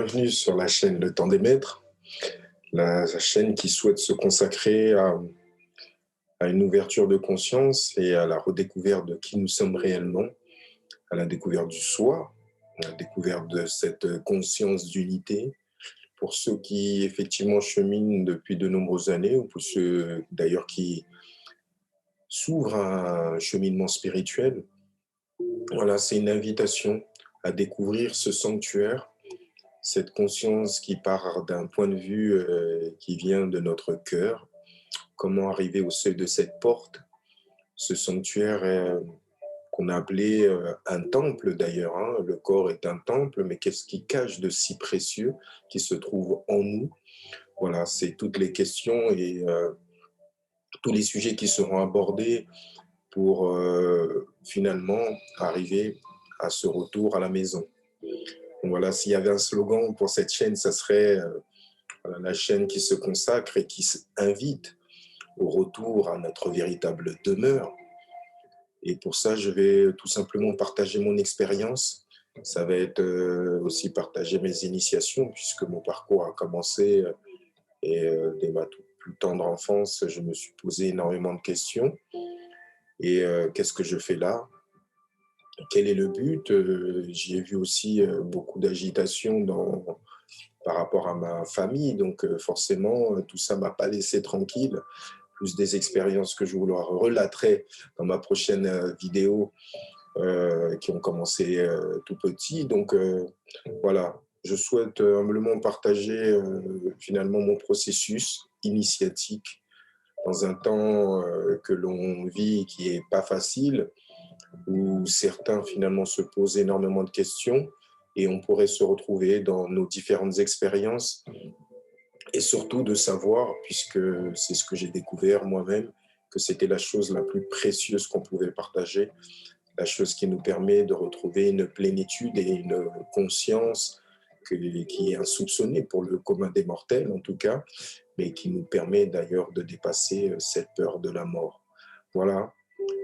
Bienvenue sur la chaîne Le Temps des Maîtres, la chaîne qui souhaite se consacrer à une ouverture de conscience et à la redécouverte de qui nous sommes réellement, à la découverte du soi, à la découverte de cette conscience d'unité. Pour ceux qui effectivement cheminent depuis de nombreuses années, ou pour ceux d'ailleurs qui s'ouvrent à un cheminement spirituel, voilà, c'est une invitation à découvrir ce sanctuaire, cette conscience qui part d'un point de vue qui vient de notre cœur. Comment arriver au seuil de cette porte, ce sanctuaire qu'on a appelé un temple d'ailleurs, hein. Le corps est un temple, mais qu'est-ce qui cache de si précieux qui se trouve en nous? Voilà, c'est toutes les questions et tous les sujets qui seront abordés pour finalement arriver à ce retour à la maison. Donc voilà, s'il y avait un slogan pour cette chaîne, ça serait voilà, la chaîne qui se consacre et qui invite au retour à notre véritable demeure. Et pour ça, je vais tout simplement partager mon expérience. Ça va être aussi partager mes initiations, puisque mon parcours a commencé et dès ma toute plus tendre enfance, je me suis posé énormément de questions. Et qu'est-ce que je fais là? Quel est le but? J'y ai vu aussi beaucoup d'agitation par rapport à ma famille, donc forcément, tout ça ne m'a pas laissé tranquille. Plus des expériences que je vous relaterai dans ma prochaine vidéo qui ont commencé tout petit. Donc voilà, je souhaite humblement partager finalement mon processus initiatique dans un temps que l'on vit qui est pas facile, où certains finalement se posent énormément de questions et on pourrait se retrouver dans nos différentes expériences et surtout de savoir, puisque c'est ce que j'ai découvert moi-même, que c'était la chose la plus précieuse qu'on pouvait partager, la chose qui nous permet de retrouver une plénitude et une conscience qui est insoupçonnée pour le commun des mortels en tout cas, mais qui nous permet d'ailleurs de dépasser cette peur de la mort. Voilà,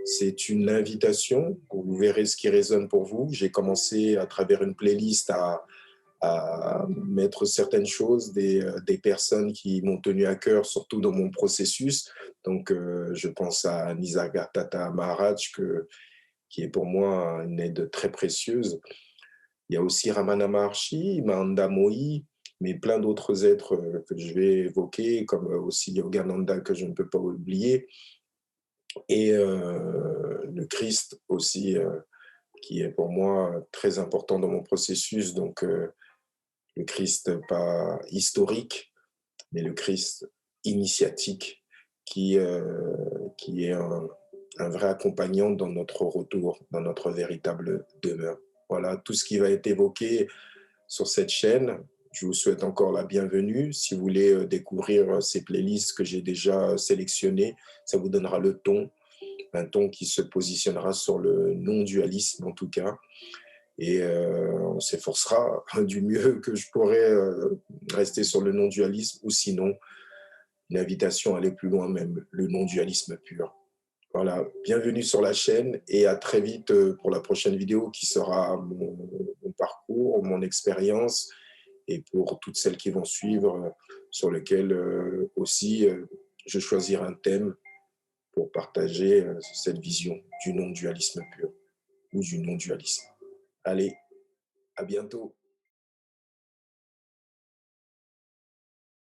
c'est une invitation, vous verrez ce qui résonne pour vous. J'ai commencé à travers une playlist à mettre certaines choses, des personnes qui m'ont tenu à cœur, surtout dans mon processus. Donc, je pense à Nisargadatta Maharaj, qui est pour moi une aide très précieuse. Il y a aussi Ramana Maharshi, Mahanda Mohi, mais plein d'autres êtres que je vais évoquer, comme aussi Yogananda, que je ne peux pas oublier, et le Christ aussi, qui est pour moi très important dans mon processus. Donc, le Christ pas historique, mais le Christ initiatique qui est un vrai accompagnant dans notre retour, dans notre véritable demeure. Voilà tout ce qui va être évoqué sur cette chaîne. Je vous souhaite encore la bienvenue. Si vous voulez découvrir ces playlists que j'ai déjà sélectionnées, ça vous donnera le ton, un ton qui se positionnera sur le non-dualisme en tout cas. Et on s'efforcera du mieux que je pourrais rester sur le non-dualisme ou sinon une invitation à aller plus loin même, le non-dualisme pur. Voilà, bienvenue sur la chaîne et à très vite pour la prochaine vidéo qui sera mon parcours, mon expérience et pour toutes celles qui vont suivre sur lesquelles aussi je choisirai un thème pour partager cette vision du non-dualisme pur ou du non-dualisme. Allez, à bientôt.